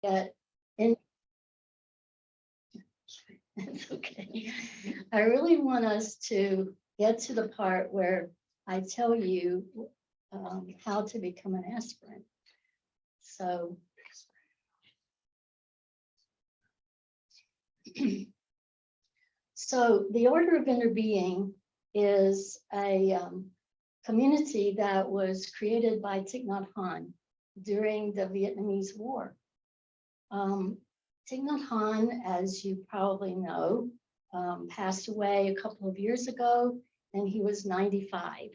get in. It's okay. I really want us to get to the part where I tell you how to become an aspirant. So, so the Order of Interbeing is a community that was created by Thich Nhat Hanh during the Vietnamese War. Thich Nhat Hanh, as you probably know, passed away a couple of years ago, and he was 95.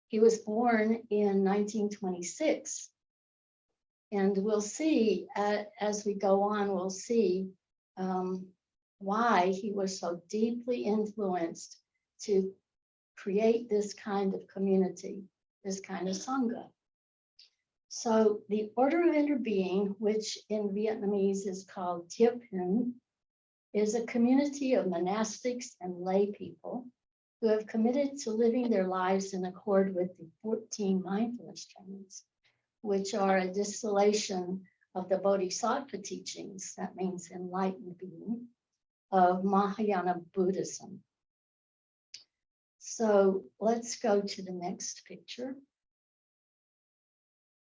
He was born in 1926. And we'll see, as we go on, we'll see why he was so deeply influenced to create this kind of community, this kind of Sangha. So the Order of Interbeing, which in Vietnamese is called Thiep Hinh, is a community of monastics and lay people who have committed to living their lives in accord with the 14 mindfulness trainings, which are a distillation of the Bodhisattva teachings, that means enlightened being, of Mahayana Buddhism. So let's go to the next picture.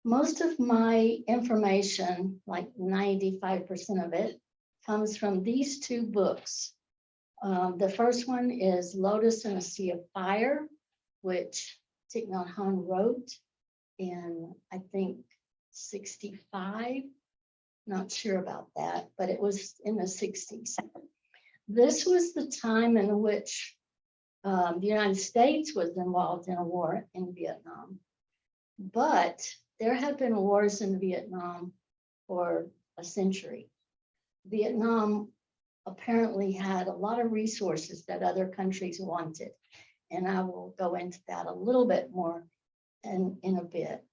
Most of my information, like 95% of it, comes from these two books. The first one is Lotus in a Sea of Fire, which Thich Nhat Hanh wrote in, I think, 65. Not sure about that, but it was in the 60s. This was the time in which the United States was involved in a war in Vietnam. But there have been wars in Vietnam for a century. Vietnam apparently had a lot of resources that other countries wanted. And I will go into that a little bit more in a bit.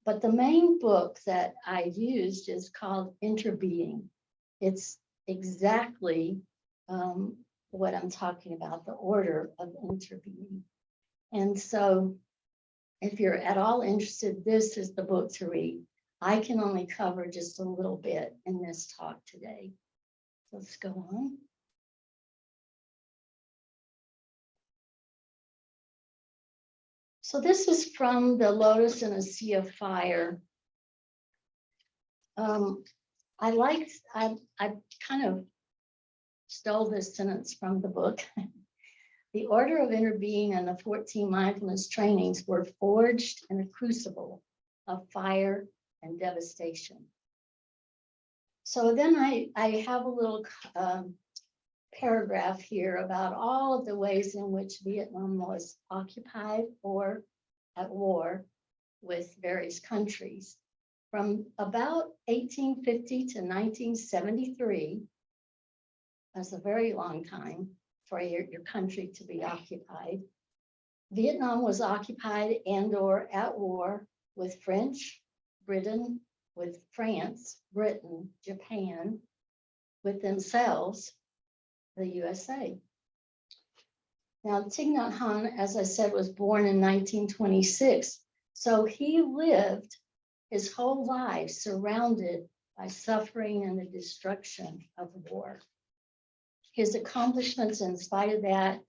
But the main book that I used is called Interbeing. It's exactly what I'm talking about, the order of interbeing. And so if you're at all interested, this is the book to read. I can only cover just a little bit in this talk today. Let's go on. So this is from the Lotus in a Sea of Fire. I kind of stole this sentence from the book. The Order of Interbeing and the 14 mindfulness trainings were forged in a crucible of fire and devastation. So then I have a little paragraph here about all of the ways in which Vietnam was occupied or at war with various countries. From about 1850 to 1973, that's a very long time for your country to be occupied. Vietnam was occupied and or at war with French, Britain, with France, Britain, Japan, with themselves, the USA. Now, Thich Nhat Hanh, as I said, was born in 1926. So he lived his whole life surrounded by suffering and the destruction of war. His accomplishments in spite of that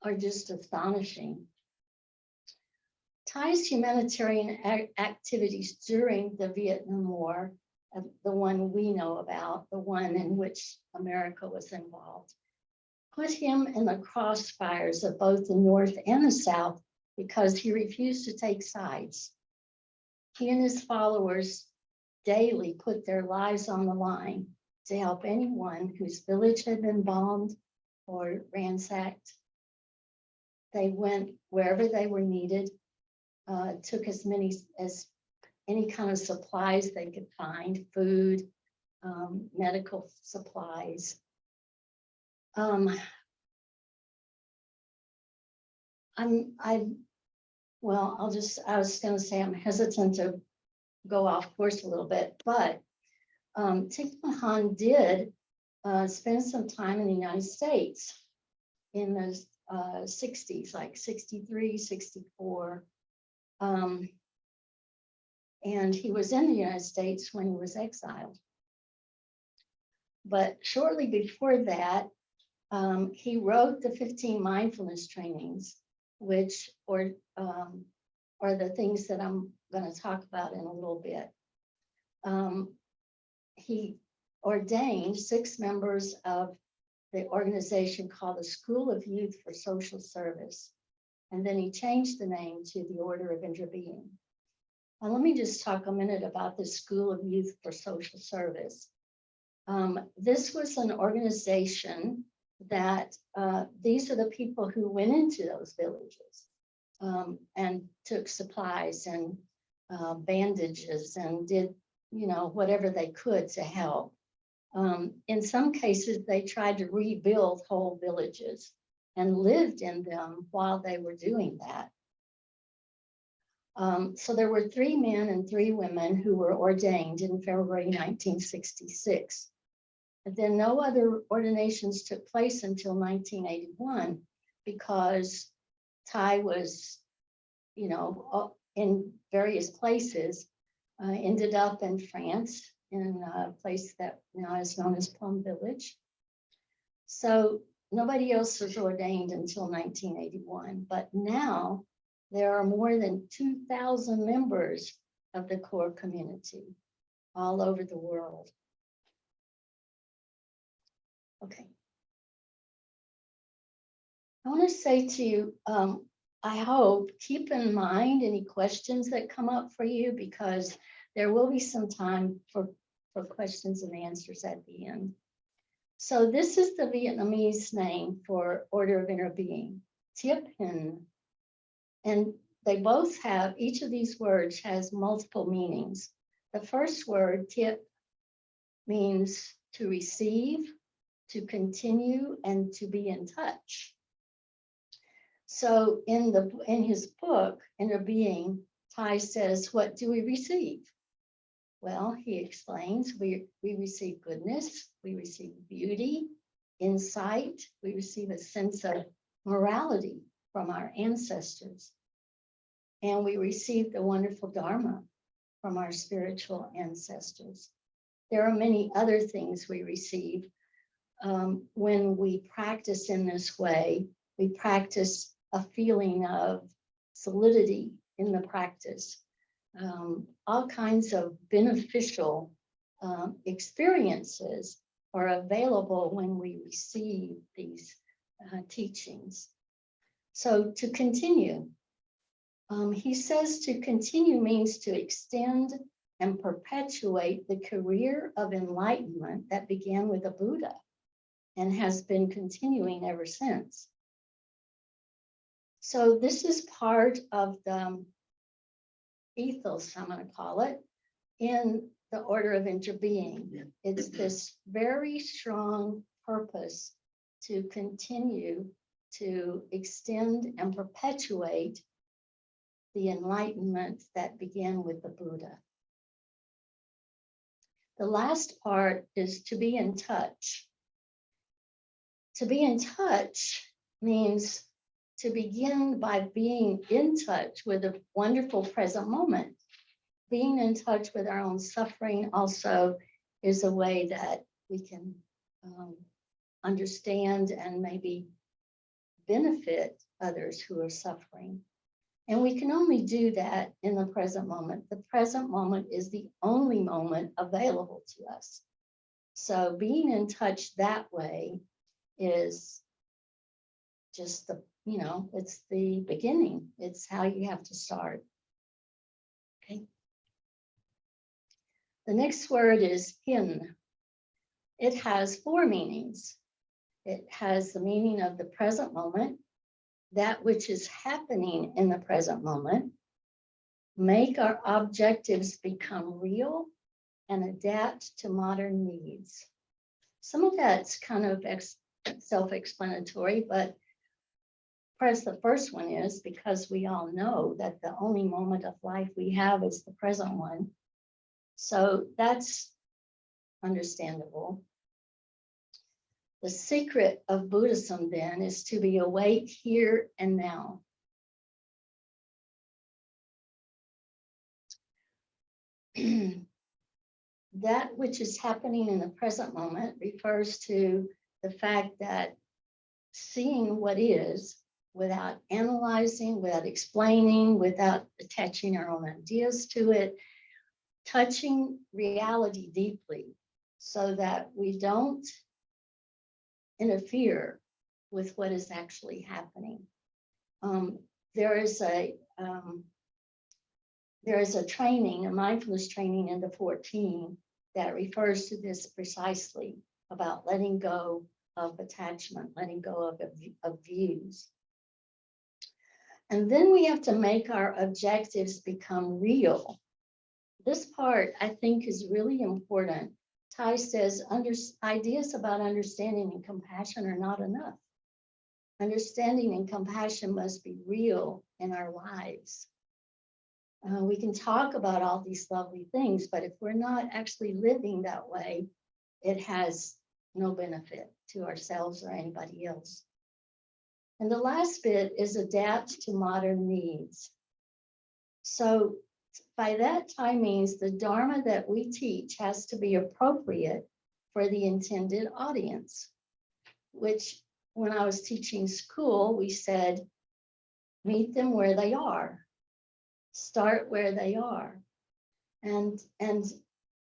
are just astonishing. Thai's humanitarian activities during the Vietnam War, the one we know about, the one in which America was involved, put him in the crossfires of both the North and the South because he refused to take sides. He and his followers daily put their lives on the line to help anyone whose village had been bombed or ransacked. They went wherever they were needed, took as any kind of supplies they could find, food, medical supplies. I was going to say I'm hesitant to go off course a little bit, but Thich Nhat Hanh did spend some time in the United States in the 60s, like 63, 64. And he was in the United States when he was exiled. But shortly before that, he wrote the 15 mindfulness trainings, which are the things that I'm going to talk about in a little bit. He ordained 6 members of the organization called the School of Youth for Social Service. And then he changed the name to the Order of Interbeing. Now, let me just talk a minute about the School of Youth for Social Service. This was an organization that these are the people who went into those villages and took supplies and bandages and did, whatever they could to help. In some cases, they tried to rebuild whole villages and lived in them while they were doing that. So there were 3 men and 3 women who were ordained in February 1966. And then no other ordinations took place until 1981 because Ty was, in various places, ended up in France in a place that now is known as Plum Village. So nobody else was ordained until 1981, but now there are more than 2,000 members of the core community all over the world. Okay. I want to say to you, I hope, keep in mind any questions that come up for you, because there will be some time for questions and answers at the end. So this is the Vietnamese name for Order of Interbeing, Tip Hin. And they both have, each of these words has multiple meanings. The first word, tip, means to receive, to continue, and to be in touch. So in his book, Interbeing, Ty says, what do we receive? Well, he explains, we receive goodness, we receive beauty, insight, we receive a sense of morality from our ancestors, and we receive the wonderful Dharma from our spiritual ancestors. There are many other things we receive. When we practice in this way, we practice a feeling of solidity in the practice. All kinds of beneficial experiences are available when we receive these teachings. So to continue, he says to continue means to extend and perpetuate the career of enlightenment that began with the Buddha and has been continuing ever since. So this is part of the ethos, I'm going to call it, in the Order of Interbeing. It's this very strong purpose to continue to extend and perpetuate the enlightenment that began with the Buddha. The last part is to be in touch. To be in touch means to begin by being in touch with a wonderful present moment. Being in touch with our own suffering also is a way that we can understand and maybe benefit others who are suffering. And we can only do that in the present moment. The present moment is the only moment available to us. So being in touch that way is just the, it's the beginning. It's how you have to start. Okay. The next word is hin. It has 4 meanings. It has the meaning of the present moment, that which is happening in the present moment, make our objectives become real, and adapt to modern needs. Some of that's kind of self-explanatory, but perhaps the first one is because we all know that the only moment of life we have is the present one. So that's understandable. The secret of Buddhism then is to be awake here and now. that which is happening in the present moment refers to the fact that seeing what is without analyzing, without explaining, without attaching our own ideas to it, touching reality deeply so that we don't interfere with what is actually happening. There is a training, a mindfulness training in the 14 that refers to this precisely, about letting go of attachment, letting go of views. And then we have to make our objectives become real. This part, I think, is really important. Ty says, ideas about understanding and compassion are not enough. Understanding and compassion must be real in our lives. We can talk about all these lovely things, but if we're not actually living that way, it has no benefit to ourselves or anybody else. And the last bit is adapt to modern needs. So by that, Ty means the Dharma that we teach has to be appropriate for the intended audience, which when I was teaching school, we said, meet them where they are. Start where they are. And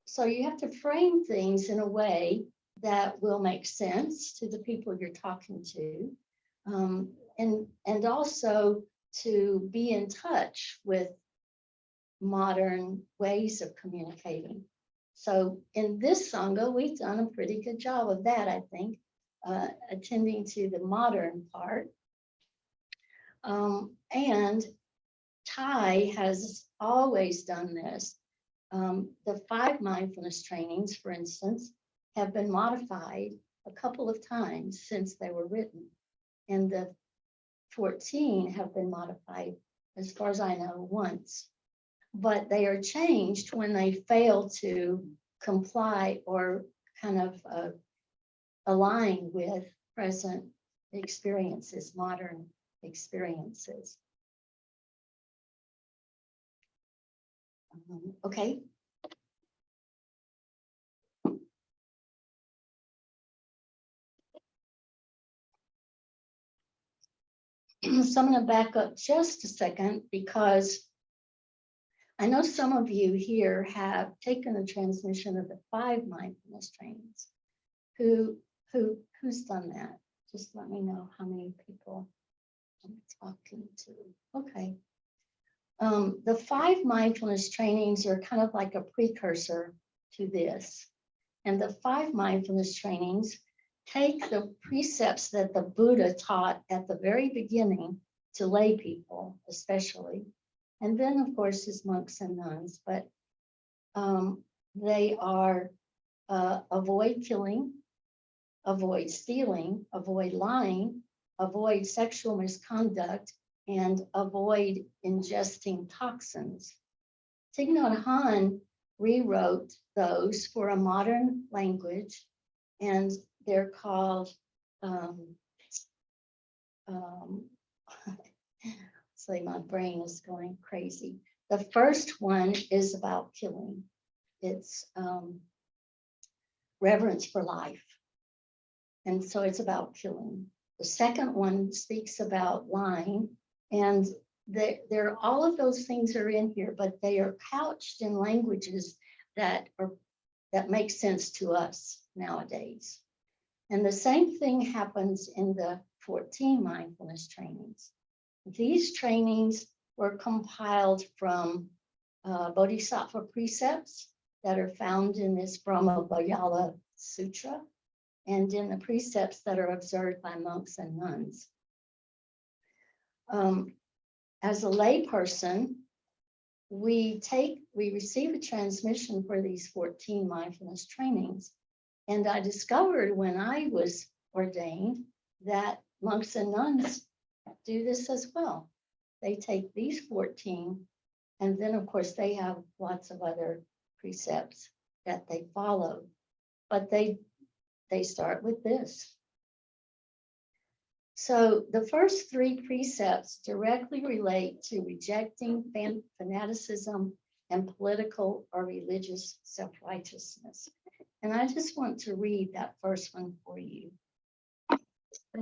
so you have to frame things in a way that will make sense to the people you're talking to, and also to be in touch with modern ways of communicating. So in this Sangha, we've done a pretty good job of that, I think, attending to the modern part. And Ty has always done this. The 5 mindfulness trainings, for instance, have been modified a couple of times since they were written. And the 14 have been modified, as far as I know, once. But they are changed when they fail to comply or kind of align with present experiences, modern experiences. Okay. So I'm going to back up just a second, because I know some of you here have taken the transmission of the 5 mindfulness trainings. Who's done that? Just let me know how many people I'm talking to. Okay. The 5 mindfulness trainings are kind of like a precursor to this. And the 5 mindfulness trainings take the precepts that the Buddha taught at the very beginning to lay people, especially, and then, of course, his monks and nuns. But they are avoid killing, avoid stealing, avoid lying, avoid sexual misconduct, and avoid ingesting toxins. Thich Nhat Hanh rewrote those for a modern language, and they're called, say my brain is going crazy. The first one is about killing. It's reverence for life. And so it's about killing. The second one speaks about lying, and there all of those things are in here, but they are couched in languages that make sense to us nowadays. And the same thing happens in the 14 mindfulness trainings. These trainings were compiled from Bodhisattva precepts that are found in this Brahma-Vajala Sutra, and in the precepts that are observed by monks and nuns. As a layperson, we receive a transmission for these 14 mindfulness trainings. And I discovered when I was ordained that monks and nuns do this as well. They take these 14, and then of course they have lots of other precepts that they follow, but they start with this. So the first 3 precepts directly relate to rejecting fanaticism and political or religious self-righteousness. And I just want to read that first one for you. I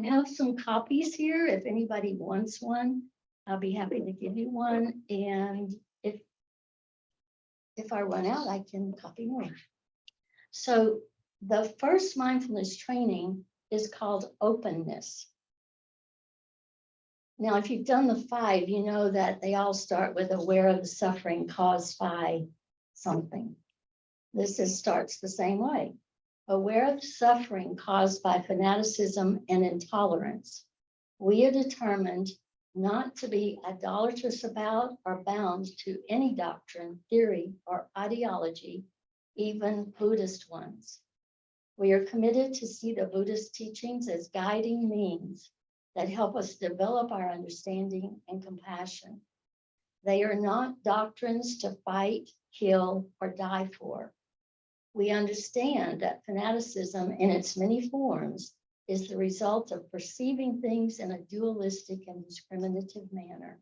have some copies here. If anybody wants one, I'll be happy to give you one. And if I run out, I can copy more. So the first mindfulness training is called openness. Now, if you've done the 5, you know that they all start with aware of the suffering caused by something. This starts the same way. Aware of the suffering caused by fanaticism and intolerance. We are determined not to be idolatrous about or bound to any doctrine, theory, or ideology, even Buddhist ones. We are committed to see the Buddhist teachings as guiding means that help us develop our understanding and compassion. They are not doctrines to fight, kill, or die for. We understand that fanaticism in its many forms is the result of perceiving things in a dualistic and discriminative manner.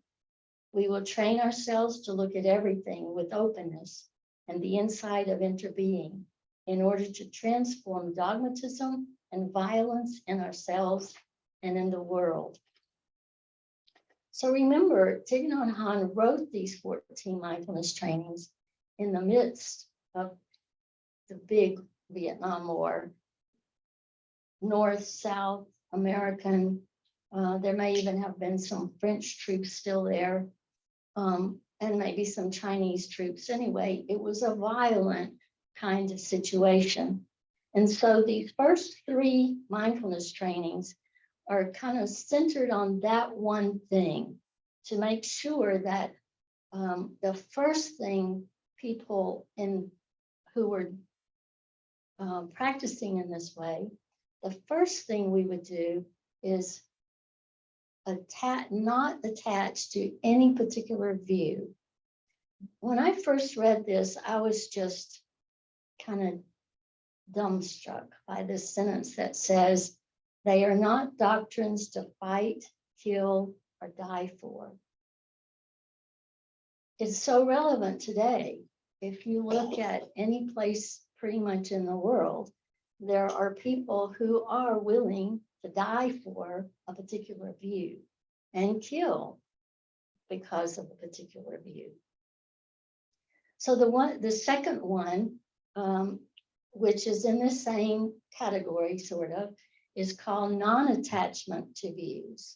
We will train ourselves to look at everything with openness and the insight of interbeing in order to transform dogmatism and violence in ourselves and in the world. So remember, Thich Nhat Hanh wrote these 14 mindfulness trainings in the midst of the big Vietnam War, North, South, American. There may even have been some French troops still there, and maybe some Chinese troops. Anyway, it was a violent kind of situation. And so these first 3 mindfulness trainings are kind of centered on that one thing, to make sure that the first thing people who were practicing in this way, the first thing we would do is not attach to any particular view. When I first read this, I was just kind of dumbstruck by this sentence that says, they are not doctrines to fight, kill, or die for. It's so relevant today. If you look at any place pretty much in the world, there are people who are willing to die for a particular view and kill because of a particular view. So the second one, which is in the same category, sort of, is called non-attachment to views.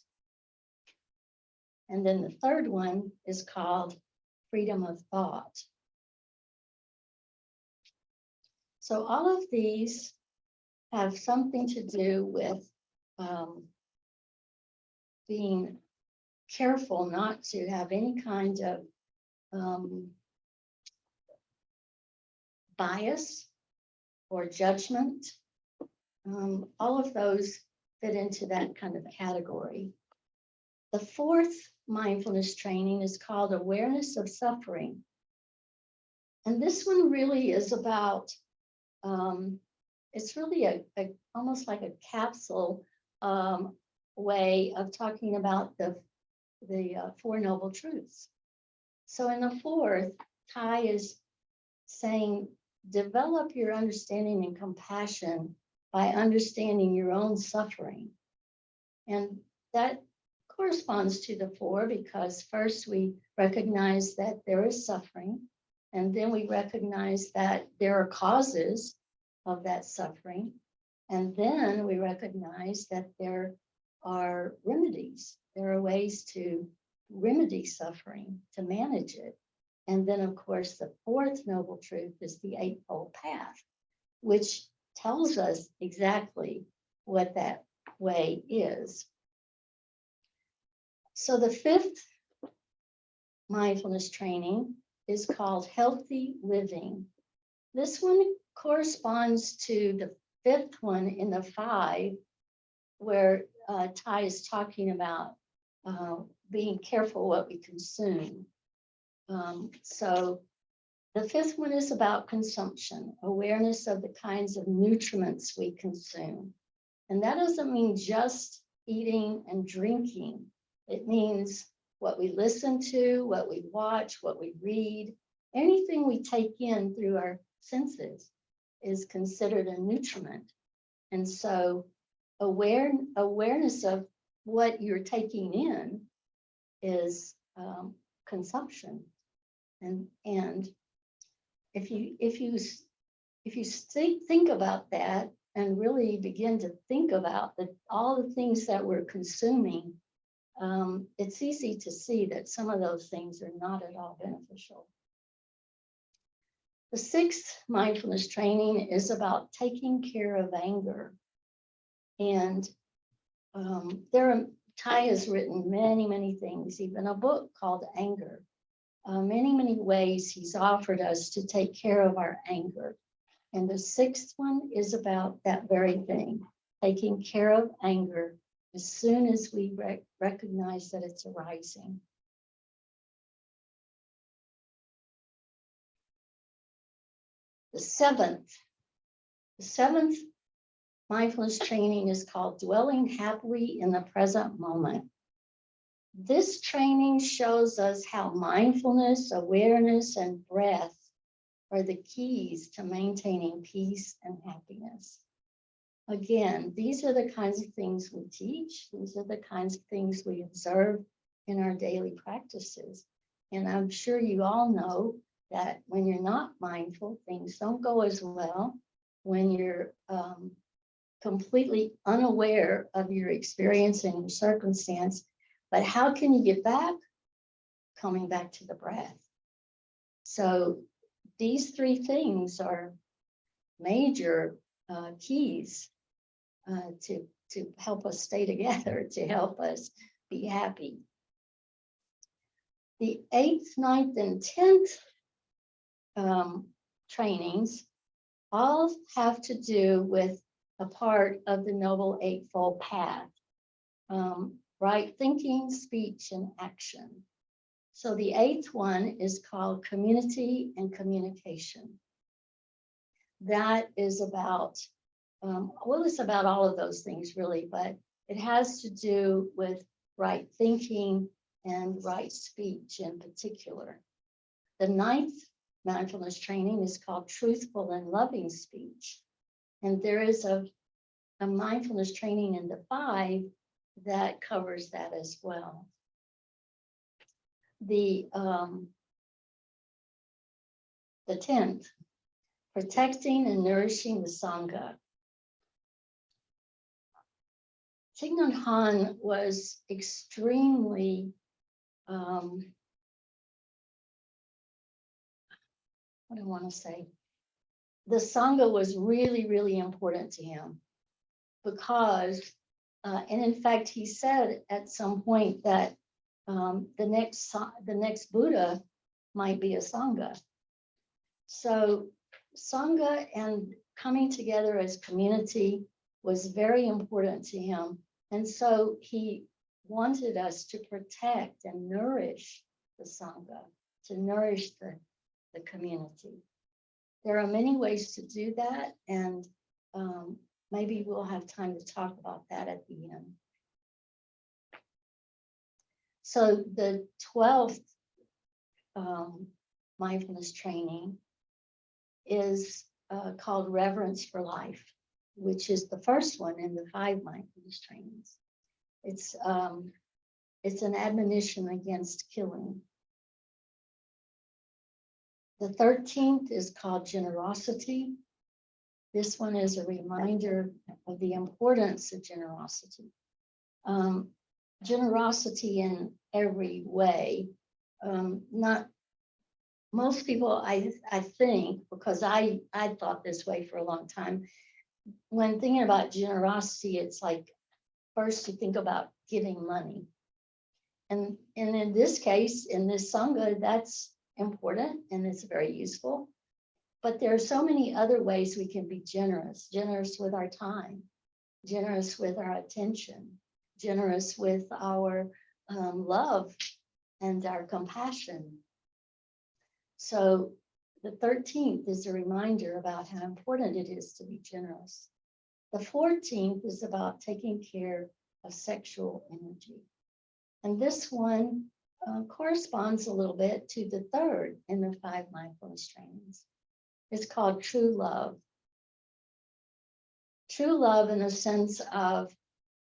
And then the third one is called freedom of thought. So all of these have something to do with being careful not to have any kind of bias or judgment. All of those fit into that kind of category. The 4th mindfulness training is called awareness of suffering. And this one really is about, it's really almost like a capsule way of talking about the 4 noble truths. So in the 4th, Thai is saying, develop your understanding and compassion by understanding your own suffering. And that corresponds to the 4, because first we recognize that there is suffering, and then we recognize that there are causes of that suffering, and then we recognize that there are remedies. There are ways to remedy suffering, to manage it. And then, of course, the 4th noble truth is the Eightfold Path, which tells us exactly what that way is. So the 5th mindfulness training is called healthy living. This one corresponds to the 5th one in the 5, where Thai is talking about being careful what we consume. So the 5th one is about consumption, awareness of the kinds of nutriments we consume. And that doesn't mean just eating and drinking. It means what we listen to, what we watch, what we read, anything we take in through our senses is considered a nutriment. And so awareness of what you're taking in is consumption. And if you think about that and really begin to think about all the things that we're consuming, it's easy to see that some of those things are not at all beneficial. The sixth mindfulness training is about taking care of anger. And Ty has written many, many things, even a book called Anger. Many, many ways he's offered us to take care of our anger. And the sixth one is about that very thing, taking care of anger as soon as we recognize that it's arising. The seventh mindfulness training is called Dwelling Happily in the Present Moment. This training shows us how mindfulness, awareness, and breath are the keys to maintaining peace and happiness. Again, these are the kinds of things we teach. These are the kinds of things we observe in our daily practices. And I'm sure you all know that when you're not mindful, things don't go as well. When you're completely unaware of your experience and your circumstance, but how can you get back? Coming back to the breath. So these three things are major keys to help us stay together, to help us be happy. The 8th, 9th, and 10th trainings all have to do with a part of the Noble Eightfold Path. Right thinking, speech, and action. So the 8th one is called Community and Communication. That is about, well, it's about all of those things really, but it has to do with right thinking and right speech in particular. The 9th mindfulness training is called Truthful and Loving Speech. And there is a mindfulness training in the 5 that covers that as well. The 10th, protecting and nourishing the Sangha. Thich Nhat Hanh was extremely what do I want to say? The Sangha was really, really important to him because and in fact, he said at some point that the next Buddha might be a Sangha. So Sangha and coming together as community was very important to him. And so he wanted us to protect and nourish the Sangha, to nourish the community. There are many ways to do that, and maybe we'll have time to talk about that at the end. So the 12th mindfulness training is called Reverence for Life, which is the first one in the 5 mindfulness trainings. It's an admonition against killing. The 13th is called Generosity. This one is a reminder of the importance of generosity. Generosity in every way. Not most people, I think, because I thought this way for a long time. When thinking about generosity, it's like first you think about giving money. And in this case, in this Sangha, that's important and it's very useful. But there are so many other ways we can be generous with our time, generous with our attention, generous with our love and our compassion. So the 13th is a reminder about how important it is to be generous. The 14th is about taking care of sexual energy. And this one corresponds a little bit to the third in the 5 mindfulness trainings. It's called true love. True love in the sense of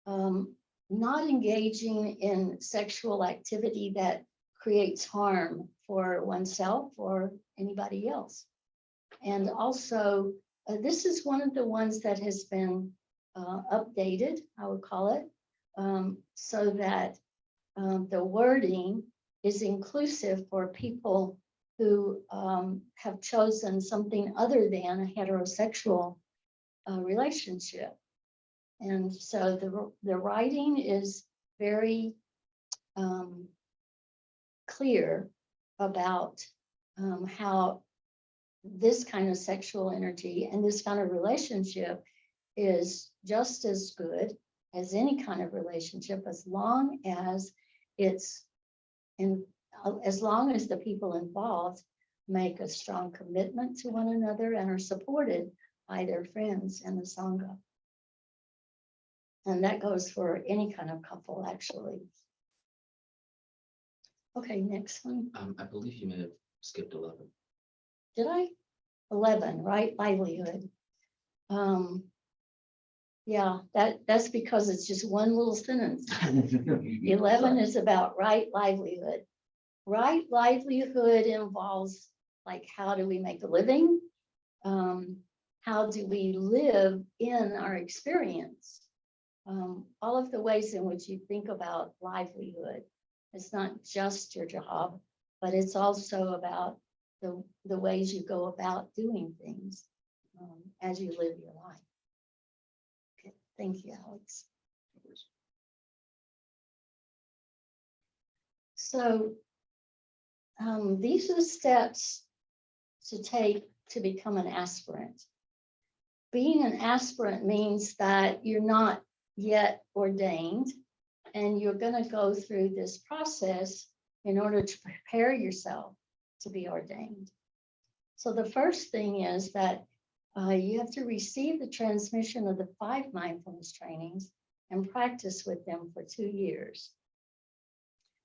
not engaging in sexual activity that creates harm for oneself or anybody else. And also, this is one of the ones that has been updated, I would call it, so that the wording is inclusive for people who have chosen something other than a heterosexual relationship. And so the writing is very clear about how this kind of sexual energy and this kind of relationship is just as good as any kind of relationship, as long as as long as the people involved make a strong commitment to one another and are supported by their friends and the Sangha. And that goes for any kind of couple, actually. Okay, next one. I believe you may have skipped 11. Did I? 11, right? Livelihood. Yeah, that's because it's just one little sentence. 11 is about right livelihood. Right livelihood involves, like, how do we make a living? How do we live in our experience? All of the ways in which you think about livelihood. It's not just your job, but it's also about the ways you go about doing things as you live your life. Okay, thank you, Alex. So these are the steps to take to become an aspirant. Being an aspirant means that you're not yet ordained, and you're going to go through this process in order to prepare yourself to be ordained. So the first thing is that you have to receive the transmission of the 5 mindfulness trainings and practice with them for 2 years.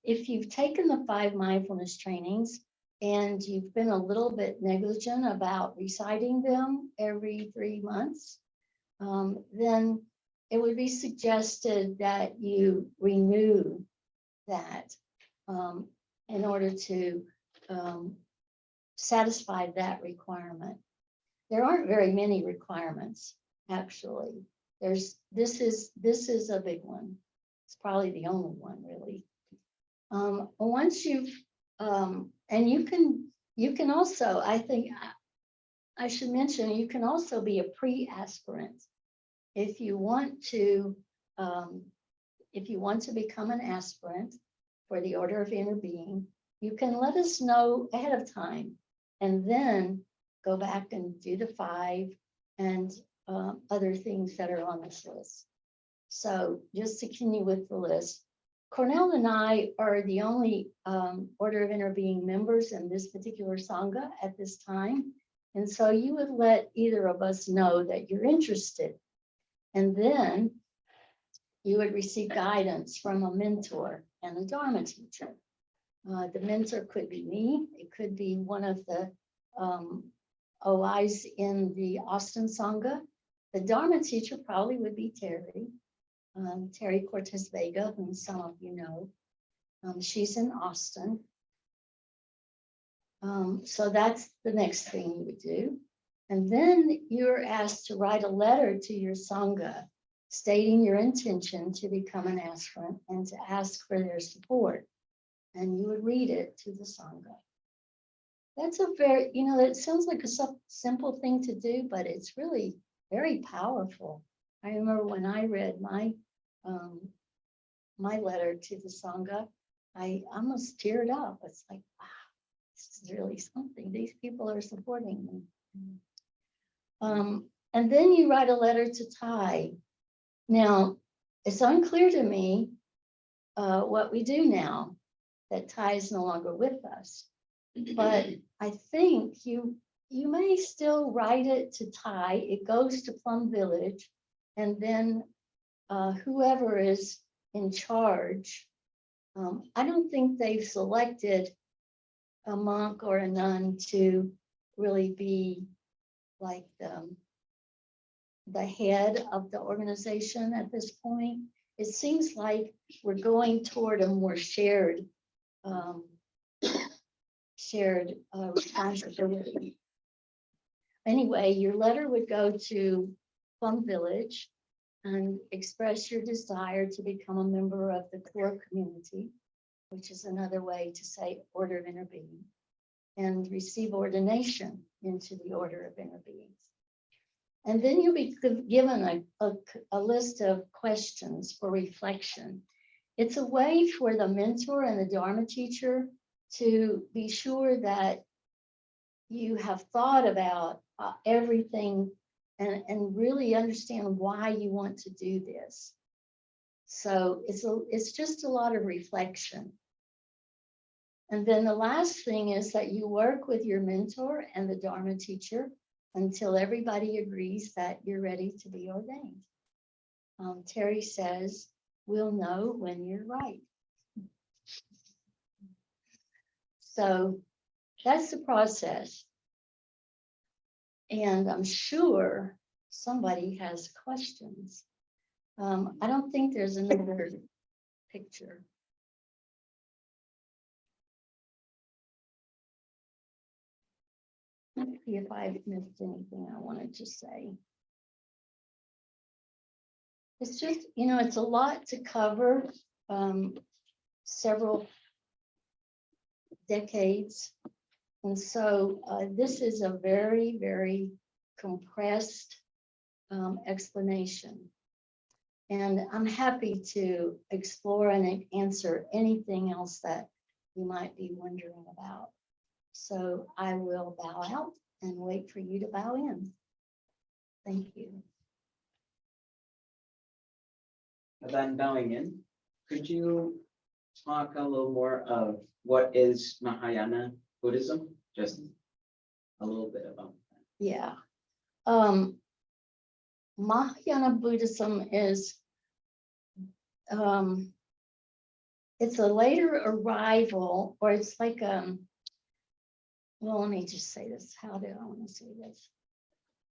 If you've taken the 5 mindfulness trainings and you've been a little bit negligent about reciting them every 3 months, then it would be suggested that you renew that in order to satisfy that requirement. There aren't very many requirements, actually. This is a big one. It's probably the only one, really. Once you've and you can also, I think I should mention, you can also be a pre-aspirant. If you want to become an aspirant for the Order of Interbeing, you can let us know ahead of time, and then go back and do the 5 and other things that are on this list. So just to continue with the list, Cornell and I are the only Order of Interbeing members in this particular Sangha at this time. And so you would let either of us know that you're interested. And then you would receive guidance from a mentor and a Dharma teacher. The mentor could be me. It could be one of the OIs in the Austin Sangha. The Dharma teacher probably would be Terry Cortez Vega, whom some of you know. She's in Austin. So that's the next thing you would do. And then you're asked to write a letter to your Sangha stating your intention to become an aspirant and to ask for their support. And you would read it to the Sangha. That's a very, it sounds like a simple thing to do, but it's really very powerful. I remember when I read my letter to the Sangha, I almost teared up. It's like, wow, this is really something. These people are supporting me. And then you write a letter to Thai. Now, it's unclear to me what we do now that Thai is no longer with us. But I think you may still write it to Thai. It goes to Plum Village, and then whoever is in charge I don't think they've selected a monk or a nun to really be like the head of the organization at this point. It seems like we're going toward a more shared um, responsibility. Anyway, your letter would go to Plum Village and express your desire to become a member of the core community, which is another way to say Order of Interbeing, and receive ordination into the Order of Interbeings. And then you'll be given a list of questions for reflection. It's a way for the mentor and the Dharma teacher to be sure that you have thought about everything and really understand why you want to do this. So it's just a lot of reflection. And then the last thing is that you work with your mentor and the Dharma teacher until everybody agrees that you're ready to be ordained. Terry says, we'll know when you're right. So that's the process. And I'm sure somebody has questions. I don't think there's another picture. Let's see if I've missed anything I wanted to say. It's just, it's a lot to cover, several decades. And so this is a very, very compressed explanation. And I'm happy to explore and answer anything else that you might be wondering about. So I will bow out and wait for you to bow in. Thank you. Then bowing in, could you talk a little more of what is Mahayana Buddhism? Just a little bit about that. Yeah. Mahayana Buddhism is it's a later arrival, or it's like well, let me just say this. How do I want to say this?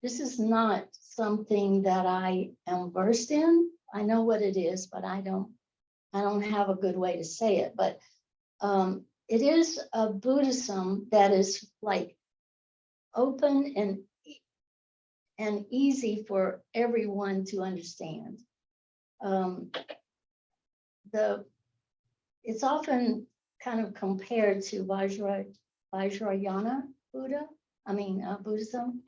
This is not something that I am versed in. I know what it is, but I don't have a good way to say it. But it is a Buddhism that is like open and easy for everyone to understand. It's often kind of compared to Vajrayana Buddhism,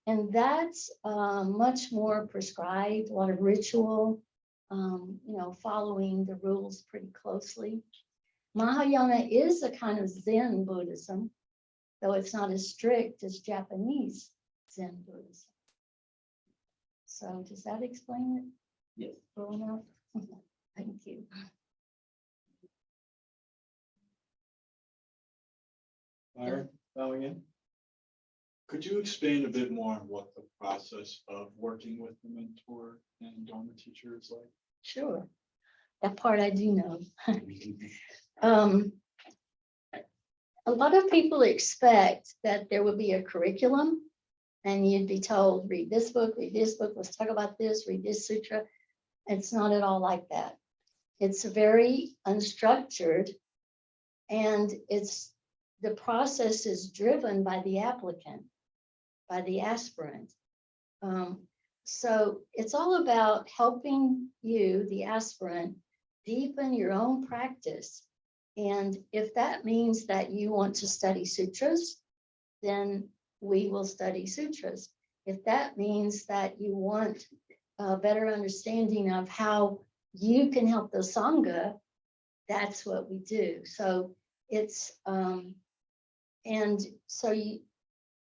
and that's much more prescribed, a lot of ritual, following the rules pretty closely. Mahayana is a kind of Zen Buddhism, though it's not as strict as Japanese Zen Buddhism. So does that explain it? Yes. Well enough? Thank you. Myron, bowing in. Could you expand a bit more on what the process of working with the mentor and Dharma teacher is like? Sure. That part I do know. A lot of people expect that there would be a curriculum and you'd be told, read this book, let's talk about this, read this sutra. It's not at all like that. It's very unstructured, and the process is driven by the applicant, by the aspirant. So it's all about helping you, the aspirant, deepen your own practice. And if that means that you want to study sutras, then we will study sutras. If that means that you want a better understanding of how you can help the Sangha, that's what we do. So it's, and so you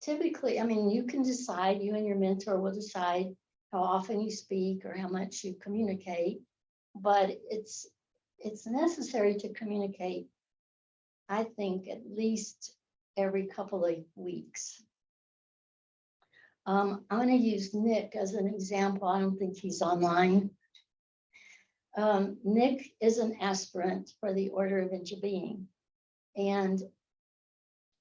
typically, you can decide, you and your mentor will decide how often you speak or how much you communicate, but it's necessary to communicate, I think, at least every couple of weeks. I'm going to use Nick as an example. I don't think he's online. Nick is an aspirant for the Order of Interbeing, and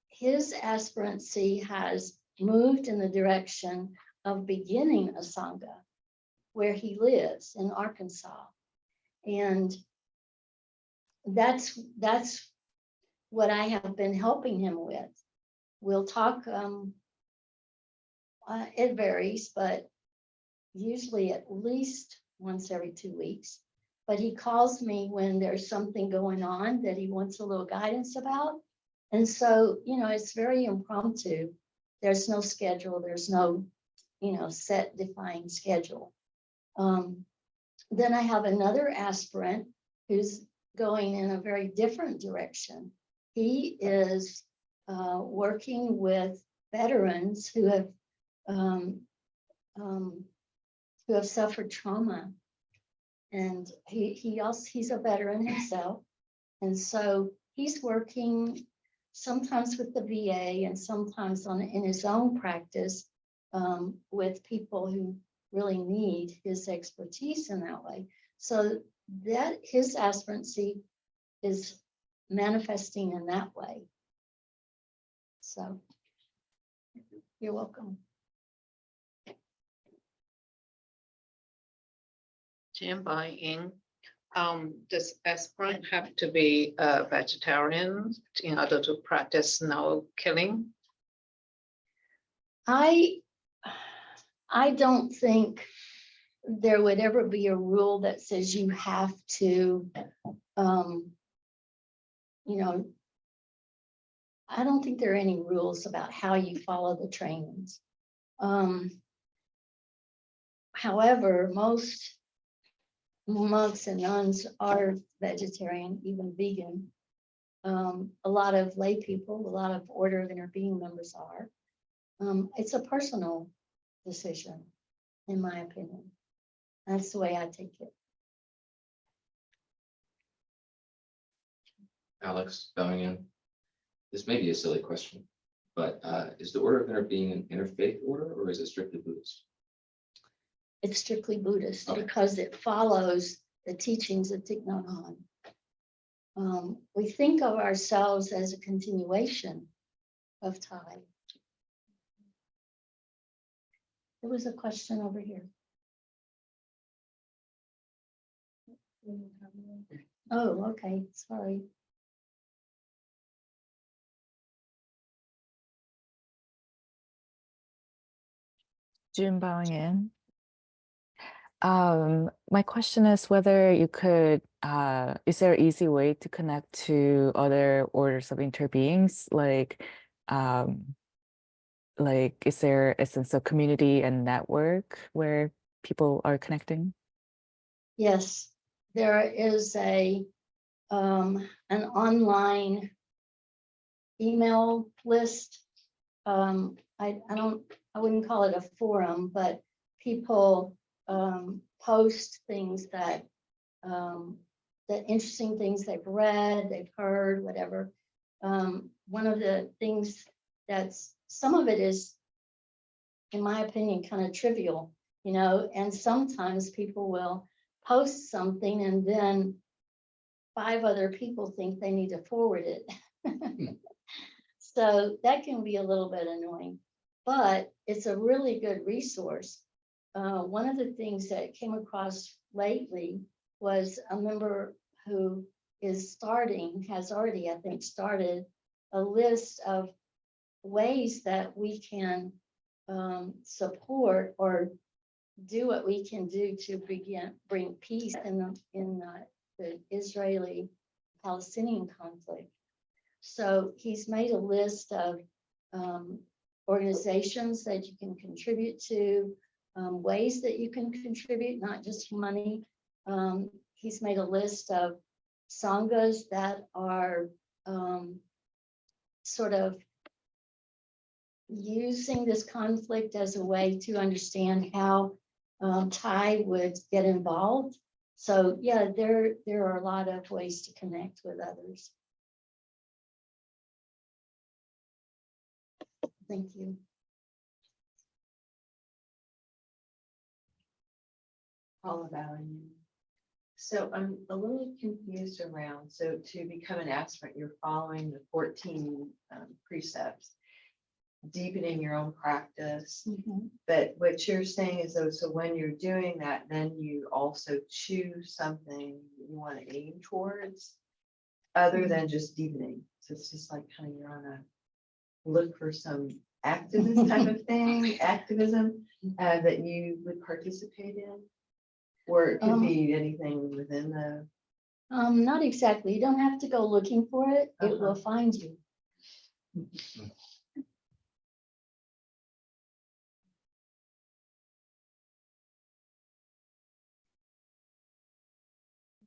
his aspirancy has moved in the direction of beginning a Sangha where he lives in Arkansas. And that's what I have been helping him with. We'll talk, it varies, but usually at least once every 2 weeks. But he calls me when there's something going on that he wants a little guidance about. And so, it's very impromptu. There's no schedule, there's no, set defined schedule. Then I have another aspirant who's going in a very different direction. He is working with veterans who have suffered trauma, and he's a veteran himself, and so he's working sometimes with the VA and sometimes in his own practice with people who really need his expertise in that way. So that his aspirancy is manifesting in that way. So you're welcome. Interbeing, does aspirant have to be a vegetarian in order to practice no killing? I don't think there would ever be a rule that says you have to, I don't think there are any rules about how you follow the trainings. However, most monks and nuns are vegetarian, even vegan. A lot of lay people, a lot of Order of Interbeing members are. It's a personal decision, in my opinion. That's the way I take it. Alex, bowing in. This may be a silly question, but is the Order of Interbeing an interfaith order, or is it strictly Buddhist? It's strictly Buddhist Okay. because it follows the teachings of Thich Nhat Hanh. We think of ourselves as a continuation of Thai. There was a question over here. Oh, okay, sorry. June bowing in. My question is whether you could, is there an easy way to connect to other orders of interbeings? Like, is there a sense of community and network where people are connecting? Yes, there is an online email list. I wouldn't call it a forum, but people post things that interesting things they've read, they've heard, whatever. One of the things some of it is, in my opinion, kind of trivial, and sometimes people will post something and then 5 other people think they need to forward it. So that can be a little bit annoying, but it's a really good resource. One of the things that came across lately was a member who has already, I think, started a list of ways that we can support or do what we can do to bring peace in the Israeli-Palestinian conflict. So he's made a list of organizations that you can contribute to, ways that you can contribute, not just money. He's made a list of sanghas that are sort of using this conflict as a way to understand how Thai would get involved. So yeah, there are a lot of ways to connect with others. Thank you. All about you. So I'm a little confused around, so to become an aspirant, you're following the 14 precepts, deepening your own practice. Mhm. But what you're saying is though, so when you're doing that, then you also choose something you want to aim towards, other than just deepening. So it's just like kind of you're on a look for some activist type of thing, activism that you would participate in. Or it could be anything within the, Not exactly. You don't have to go looking for it. It will find you.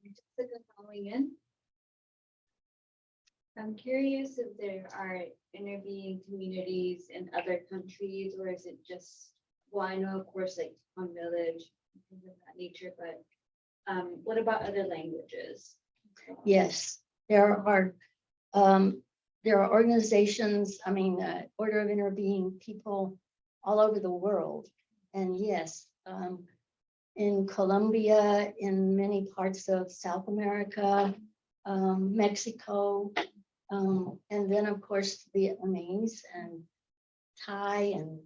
Jessica calling in. I'm curious if there are interbeing communities in other countries, or is it just, well, I know, of course, like on Village, things of that nature, but what about other languages? Yes, there are organizations, Order of Interbeing people all over the world. And yes, in Colombia, in many parts of South America, Mexico, and then of course Vietnamese and Thai and,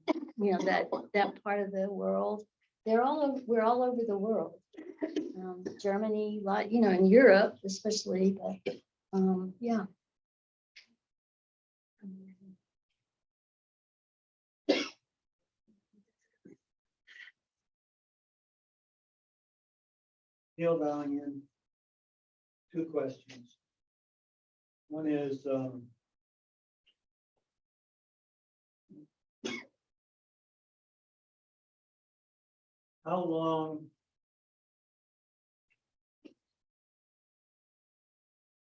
that part of the world. We're all over the world. Germany, like, in Europe especially, but, yeah. Neil Valiant. Two questions. One is, how long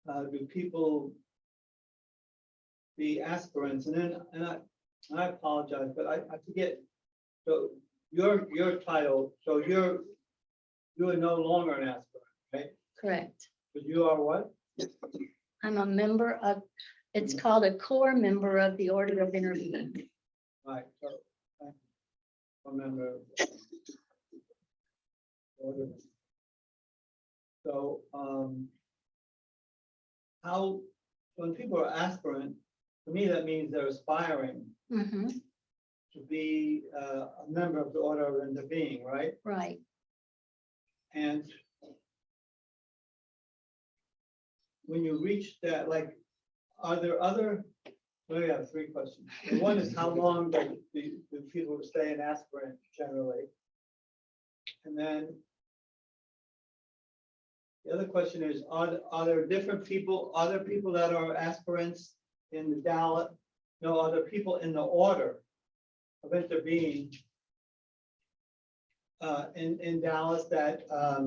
do people, the aspirants, and I apologize, but I forget. So your title, so you are no longer an aspirant, right? Correct. But you are what? I'm a member of, it's called a core member of the Order of Interbeing. Right, so I remember. So, how, when people are aspirant, to me, that means they're aspiring Mhm. to be a member of the Order of Interbeing, right? Right. And when you reach that, like, are there other, well, I have three questions. And one is how long do people stay an aspirant generally? And then the other question is, are there different people, other people that are aspirants in the Dallas? No, other people in the Order of Interbeing in Dallas that, I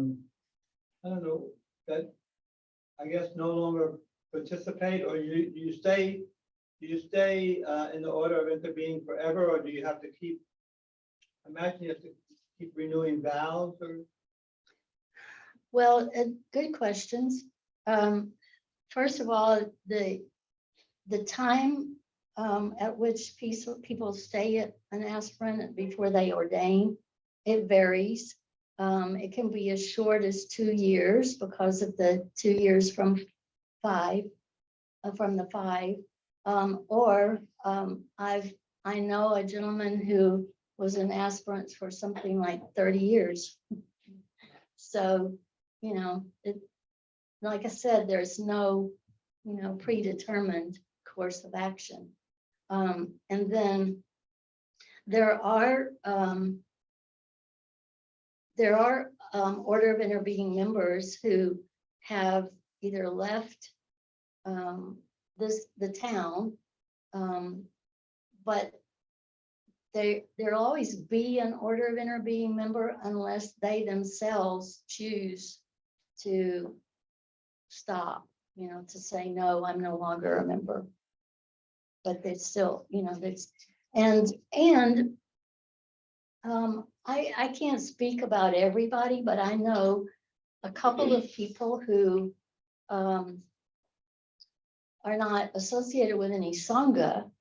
don't know, that I guess no longer participate, or you stay in the Order of Interbeing forever, or do you have to keep, imagine you have to keep renewing vows or? Well, good questions. First of all, the time at which people stay at an aspirant before they ordain, it varies. It can be as short as 2 years because of the 2 years from the 5. I know a gentleman who was an aspirant for something like 30 years. So, like I said, there's no, predetermined course of action. And then there are Order of Interbeing members who have either left the town, but there'll always be an Order of Interbeing member unless they themselves choose to stop, to say, no, I'm no longer a member. But they still, I can't speak about everybody, but I know a couple of people who are not associated with any Sangha,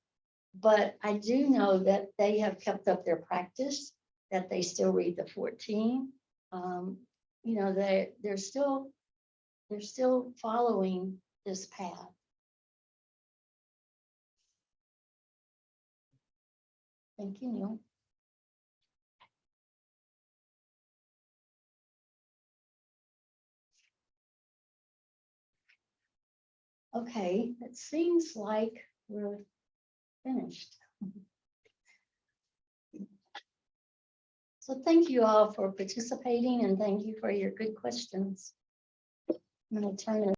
but I do know that they have kept up their practice, that they still read the 14, you know, they're still following this path. Thank you, Neil. Okay, it seems like we're finished. So thank you all for participating and thank you for your good questions. I'm going to turn it